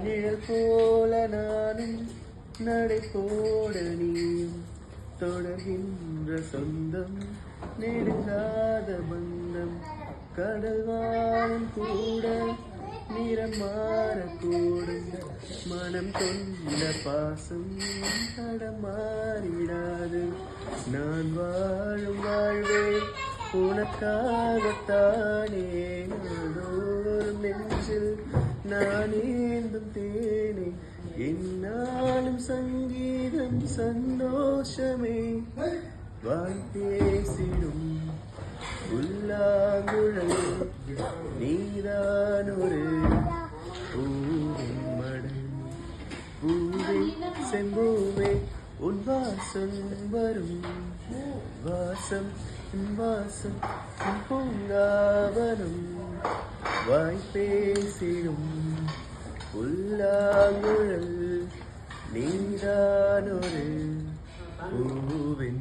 நிழல் போல நானும் நடை போட நீயும் தொடர்கின்ற சொந்தம் நெடுங்காத பந்தம் கடல் வாழும் கூட நிறம் மாறக்கூடும் மனம் கொண்ட பாசம் தடமாறிடாது நான் வாழும் வாழ்வே உனக்காகத்தானே நாடோறும் நெஞ்சில் நான் ஏந்தும் தேனே என்னாலும் சங்கீதம் சந்தோஷமே வாய் பேசிடும் உள்ளாங்குழல் நீதான் ஒரு பூவின் மடல் பூவே செம்பூவே உன் வாசம் வரும் வாசம் உன் வாசம் உன் பூங்காவனம் வாய் பேசிடும் உள்ளாங்குழல் நீதான் ஒரு பூவின்